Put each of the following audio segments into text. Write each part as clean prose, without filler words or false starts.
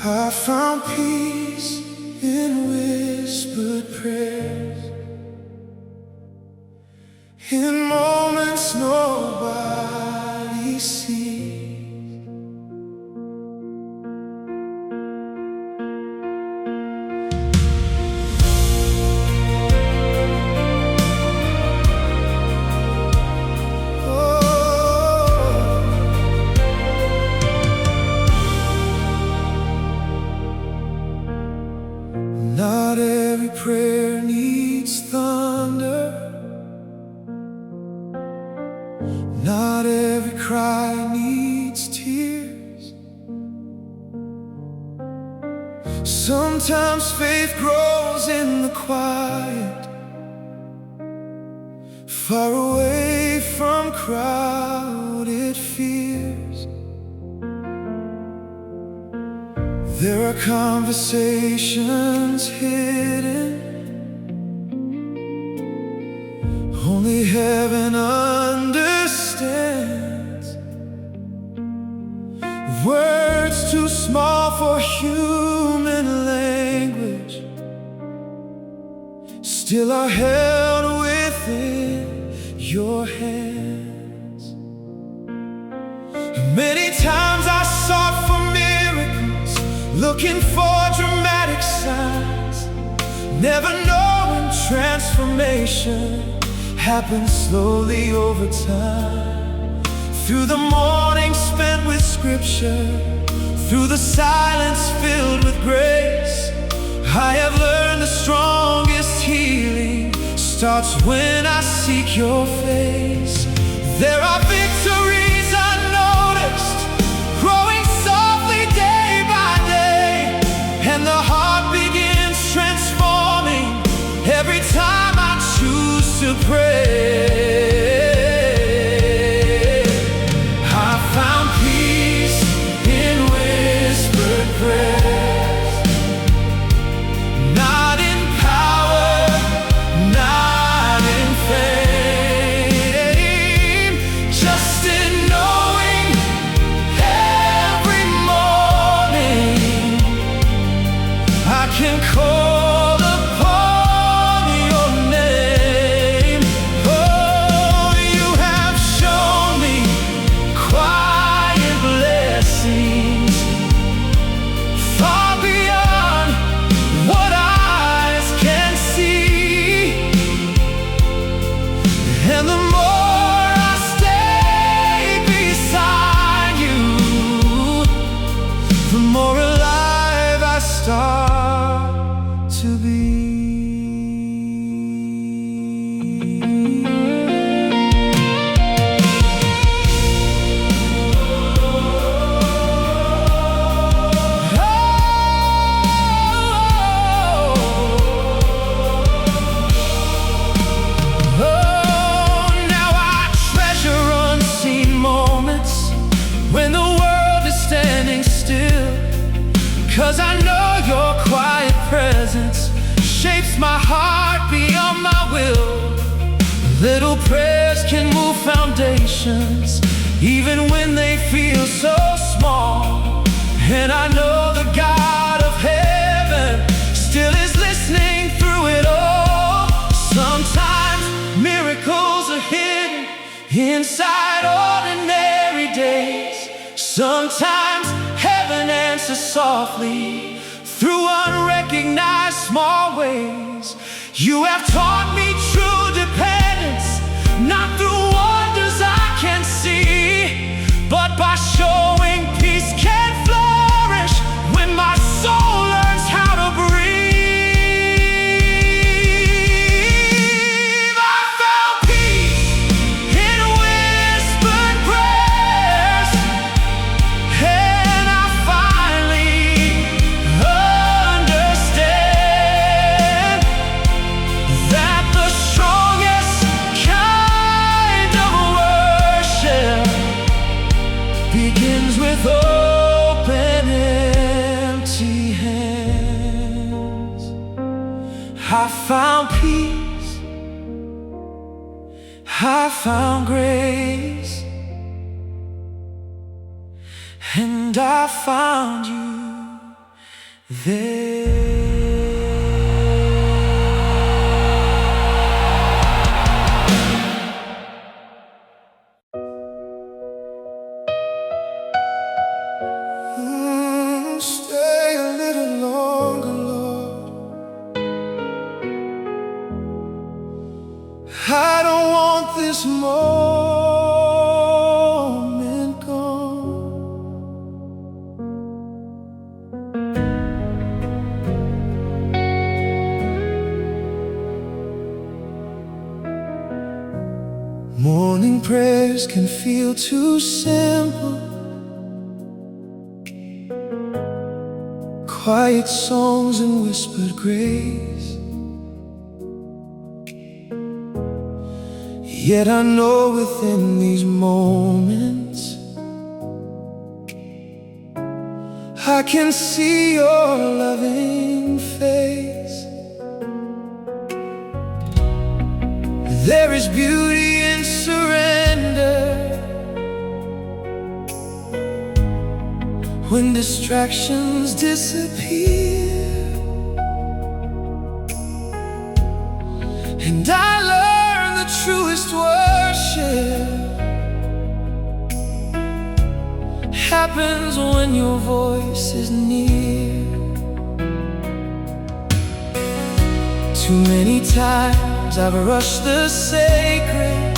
I found peace in whispered prayers, in moments nobody sees. Not every prayer needs thunder, not every cry needs tears. Sometimes faith grows in the quiet, far away from crowded fears. There are conversations hidden, only heaven understands. Words too small for human language still are held within your hands. Many times I sought for miracles, looking for dramatic signs, never knowing transformation happens slowly over time. Through the morning spent with scripture, through the silence filled with grace, I have learned the strongest healing starts when I seek your face. There are victories unnoticed, growing softly day by day, and the heart begins transforming every time I choose to pray. I found peace in whispered prayers, not in power, not in fame, just in knowing every morning I can call upon your name. Oh, you have shown me quiet blessings far beyond what eyes can see. And the more I stay beside you, the more alive I start to be. Now I treasure unseen moments when the world is standing still, 'cause I know your quiet presence shapes my heart beyond my will. Little prayers can move foundations, even when they feel so small. And I know the God of heaven still is listening through it all. Sometimes miracles are hidden inside ordinary days. Sometimes heaven answers softly through unrecognized small ways. You have taught me true dependence, not through wonders I can see, but by showing peace can flourish when my soul learns how to breathe. I found peace in whispered prayers, and I finally understand that the strongest kind of worship begins with open, empty hands. I found peace, I found grace, and I found you there. Stay a little longer, Lord. I don't want this moment gone. Morning prayers can feel too simple. Quiet songs and whispered grace. Yet I know within these moments I can see your loving face. There is beauty in surrender when distractions disappear, and I learn the truest worship happens when your voice is near. Too many times I've rushed the sacred,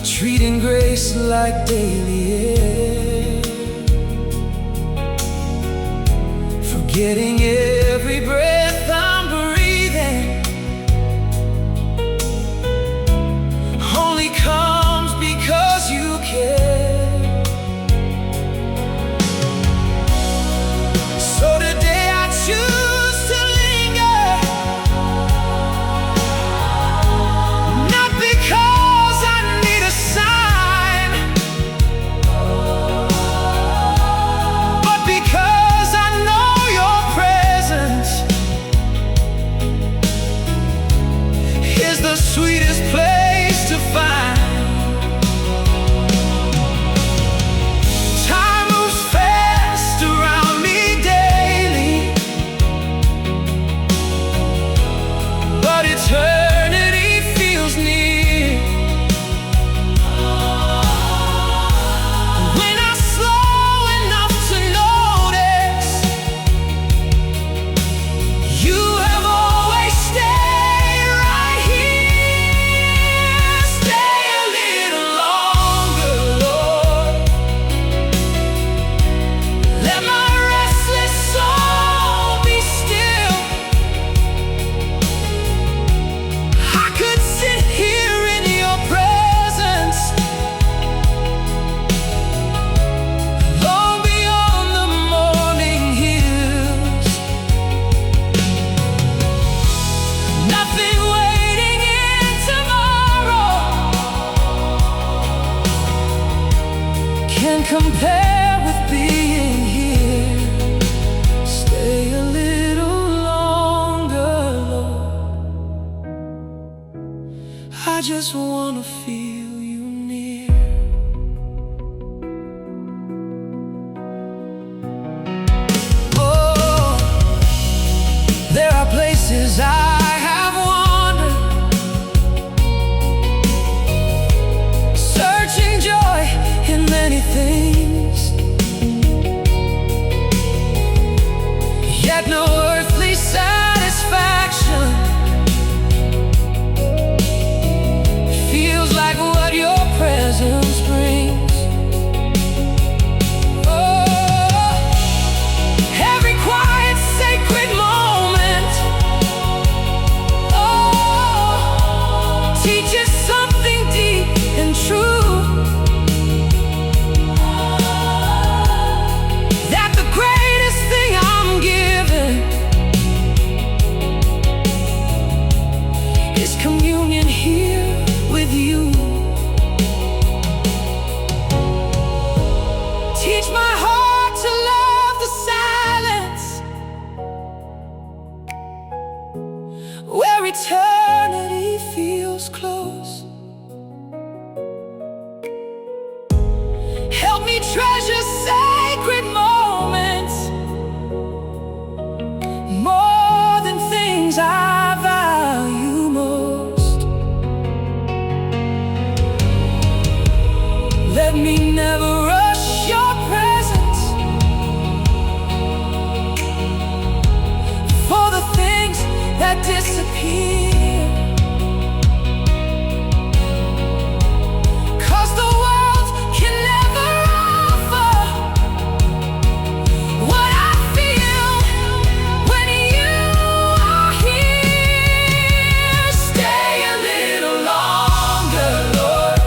treating grace like daily air, forgetting every breath I'm breathing only comes because you care. So today I choose to linger, not because I need a sign, but because I know your presence is the sweetest place to find. Time moves fast around me daily, but eternity feels near. When I slow enough to notice, you have always stayed right here. Stay a little longer, Lord. Let my restless soul be still. I could sit here in your presence long beyond the morning hills. Nothing waiting in tomorrow can compare with being here. Stay a little longer, Lord. I just wanna feel you near. Oh, there are places I have wandered, searching joy in many things, yet no earthly satisfaction feels like here. 'Cause the world can never offer what I feel when you are here. Stay a little longer, Lord.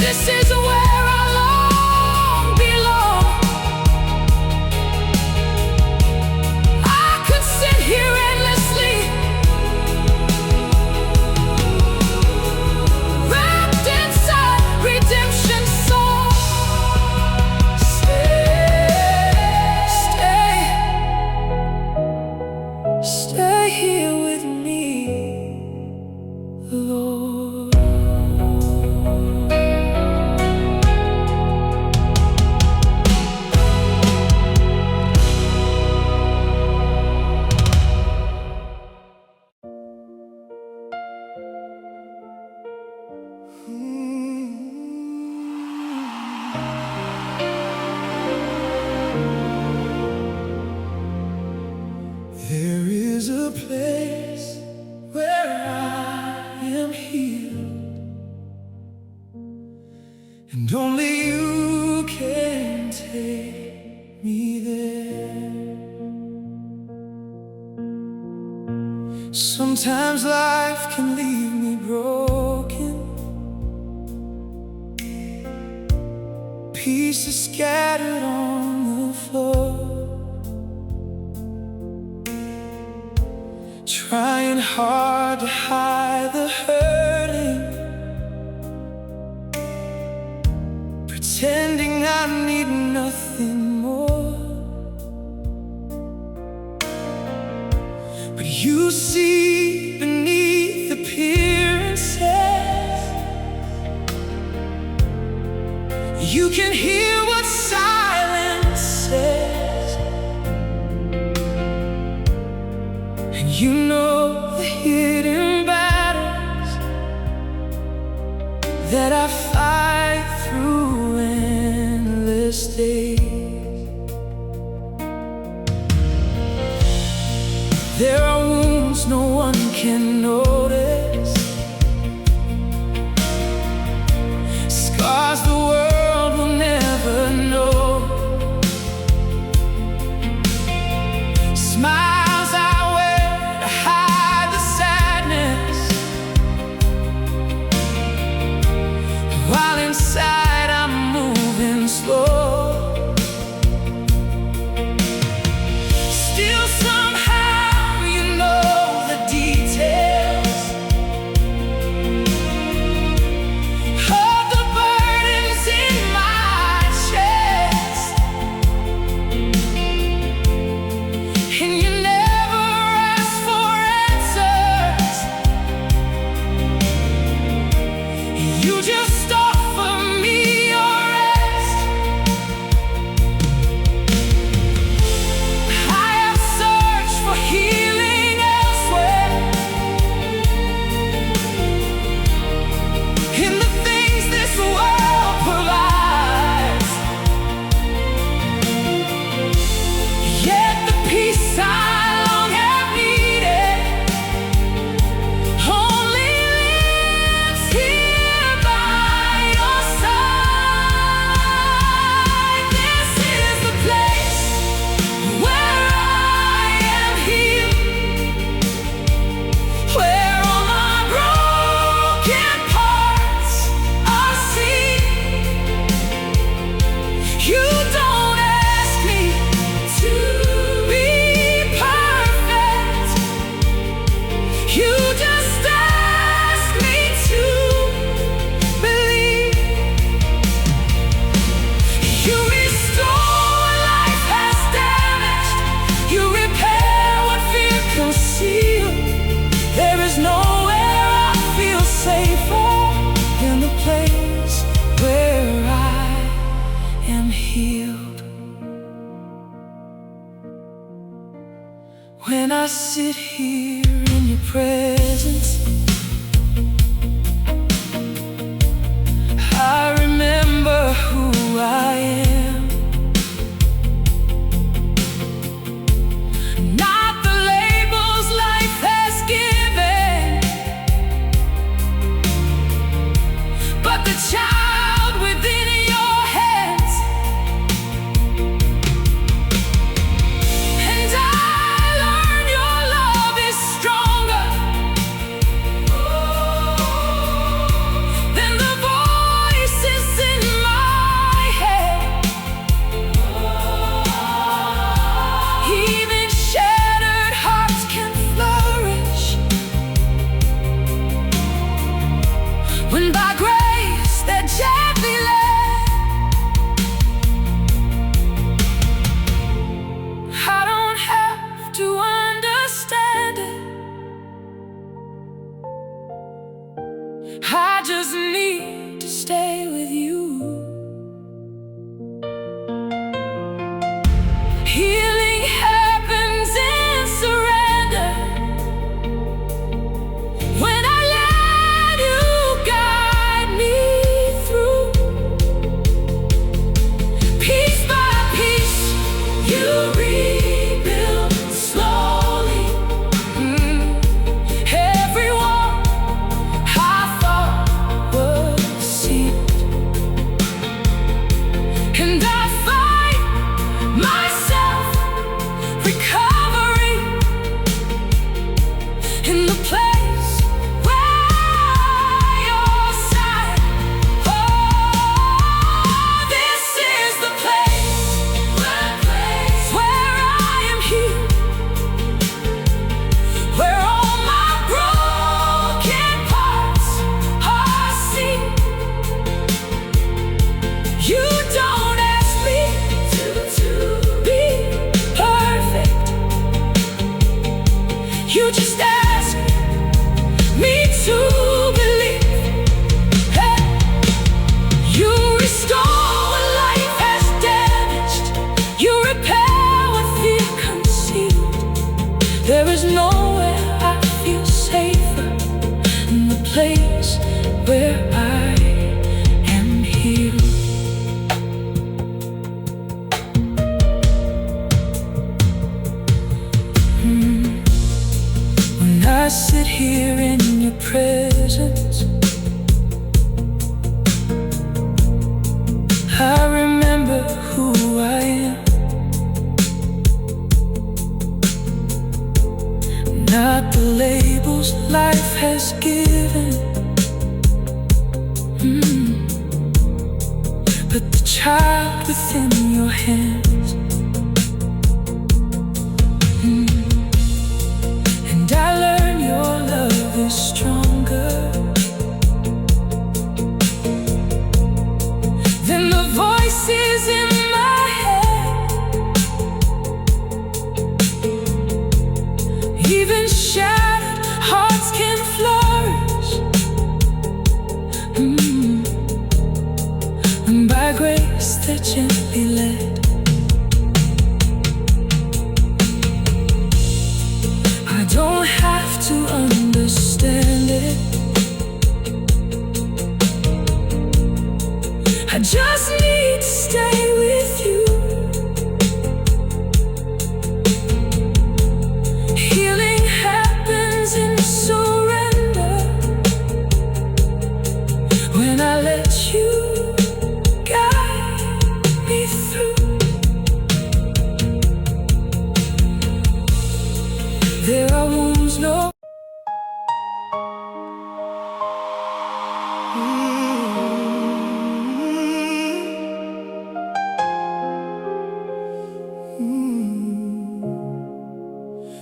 This is where I long belong. I could sit here endlessly, wrapped inside redemption's song. Stay here with me, Lord. There is a place where I am healed, and only you can take me there. Sometimes life can leave me broken, pieces scattered on the floor, trying hard to hide the hurting, pretending I need nothing more. But you see beneath appearances. You can hear what silence says, and you know the hidden battles that I fight through endless days. There are wounds no one can notice, scars the world will never know, smiles I wear to hide the sadness, while inside I'm moving slow. Still somehow you know the details of the burdens in my chest, and you never ask for answers. You just offer me your rest. I have searched for healing elsewhere, in the things this world provides. Yet the peace I long have needed only lives here by your side. This is the place where I am healed, where all my broken parts are seen. You don't ask me to be perfect, you just ask me to believe. You restore what life has damaged, you repair what fear concealed. There is nowhere I feel safer than the place where I am healed. When I sit here in your presence, I remember who I am. Not the label child within your hands. And I learn your love is stronger than the voices in my head. Even shattered hearts can flourish, and by grace they're gently led. I don't have to understand it, I just need to stay with you. Healing happens in surrender when I let you guide me through. There are wounds no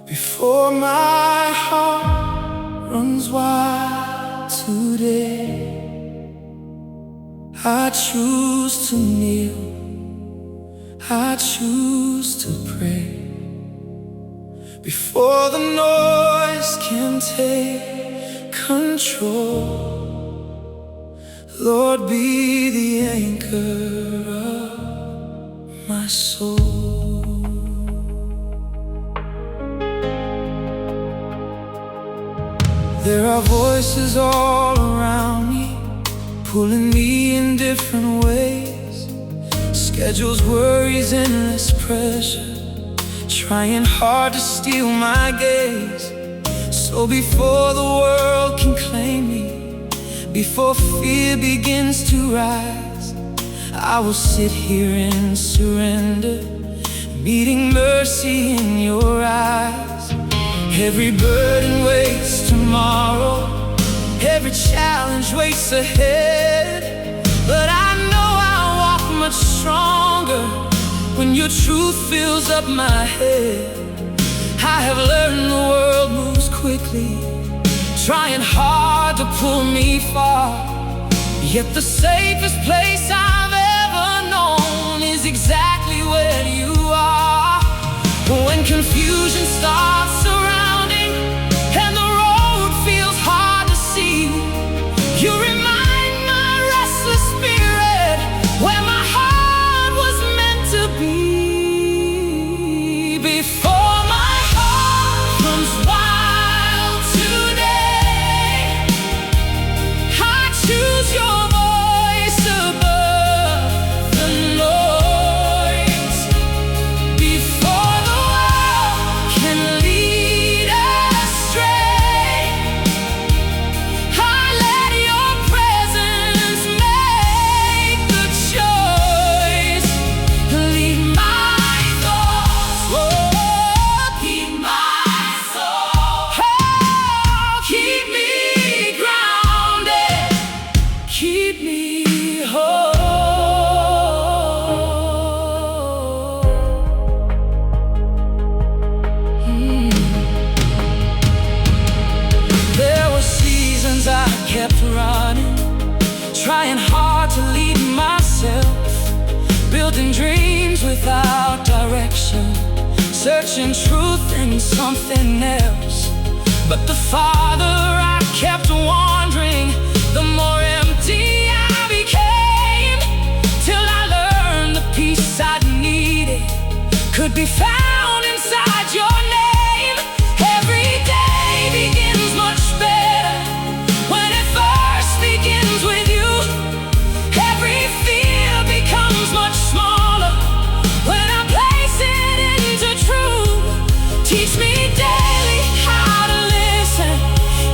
before my heart runs wild today. I choose to kneel, I choose to pray. Before the noise can take control, Lord, be the anchor of my soul. There are voices all around me, pulling me in different ways. Schedules, worries, endless pressure, trying hard to steal my gaze. So before the world can claim me, before fear begins to rise, I will sit here and surrender, meeting mercy in your eyes. Every burden waits tomorrow, every challenge waits ahead, but I know I'll walk much stronger when your truth fills up my head. I have learned the world moves quickly, trying hard to pull me far, yet the safest place I've ever known is exactly where you are. When confusion starts surrounding and the road feels hard to see, you remind my restless spirit where my heart was meant to be. Before my heart runs wild today, I choose your voice above the noise. Before the world can lead astray, I let your presence make the choice. Lead my thoughts, oh, keep my soul, oh, keep me grounded, keep me whole. There were seasons I kept running, trying hard to lead myself, building dreams without direction, searching truth in something else. But the farther I kept wandering, the more empty I became, till I learned the peace I needed could be found inside your name. Every day begins much better when it first begins with you. Every fear becomes much smaller when I place it into truth. Teach me daily how to listen,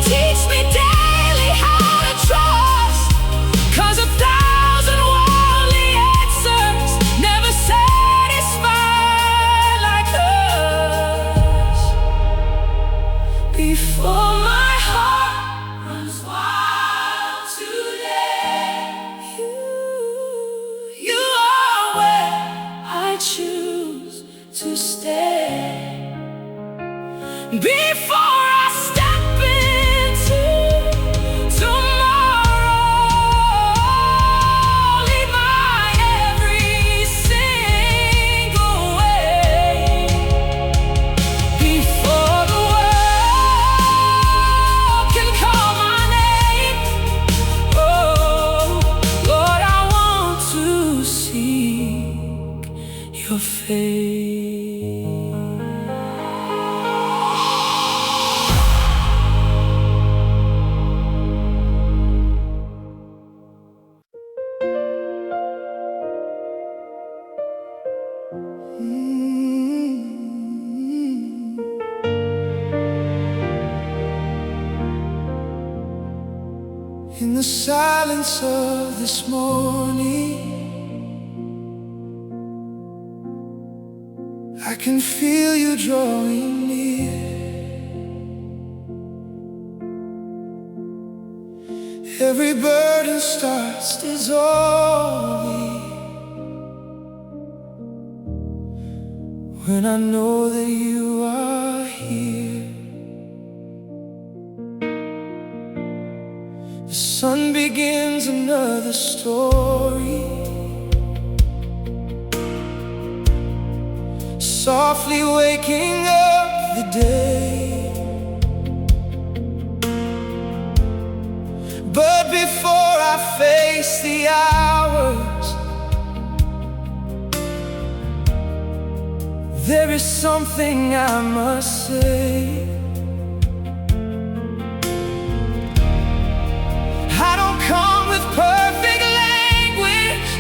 teach me daily how to trust, 'cause 1,000 worldly answers never satisfy like to stay. Before I step into tomorrow, leave my every single way. Before the world can call my name, oh Lord, I want to seek your face. In the silence of this morning, I can feel you drawing near. Every burden starts dissolving when I know that you are here. The sun begins another story, softly waking up the day. But before I face the hours, there is something I must say. I don't come with perfect language,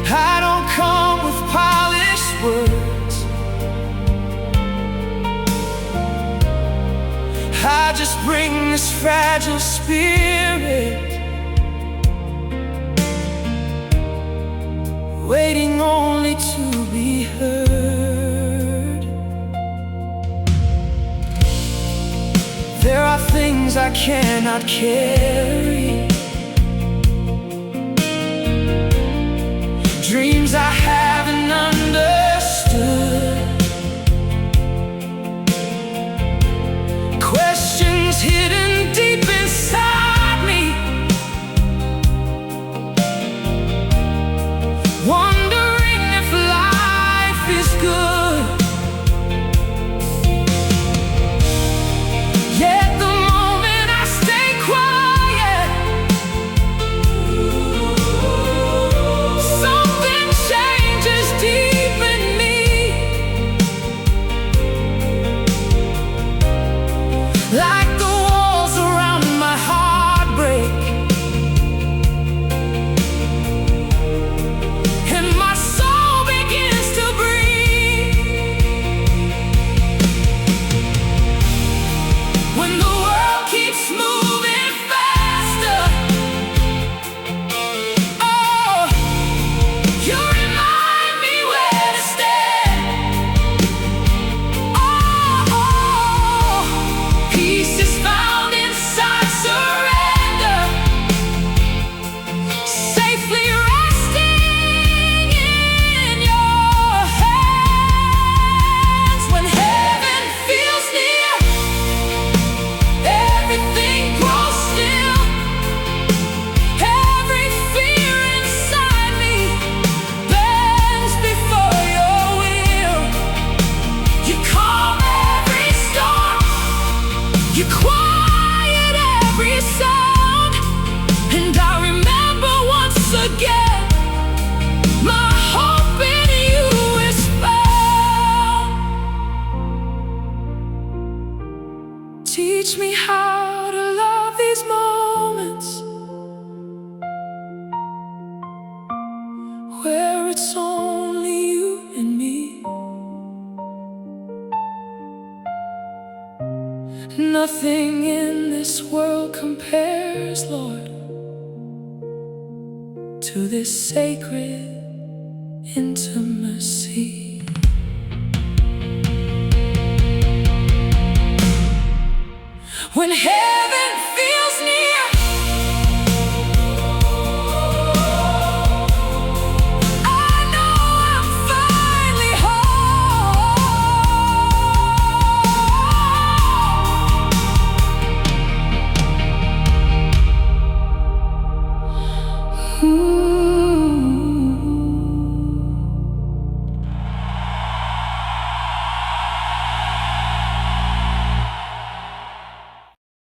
I don't come with polished words. I just bring this fragile spirit, waiting only to be heard. There are things I cannot carry, dreams I haven't understood, questions hidden deep inside me, wondering if life is good. Yet the moment I stay quiet, something changes deep in me. Like the walls around my heart break, and my soul begins to breathe. When the world keeps moving faster, oh, you remind me where to stand. Oh, peace is found inside surrender, safely resting in your hands. When heaven feels near, everything grows still. Every fear inside me bends before your will. You calm every storm, you quiet every sound, and I remember once again, my hope in you is found. Teach me how to love these moments, where it's only you and me. Nothing in this world compares, Lord, to this sacred intimacy. When heaven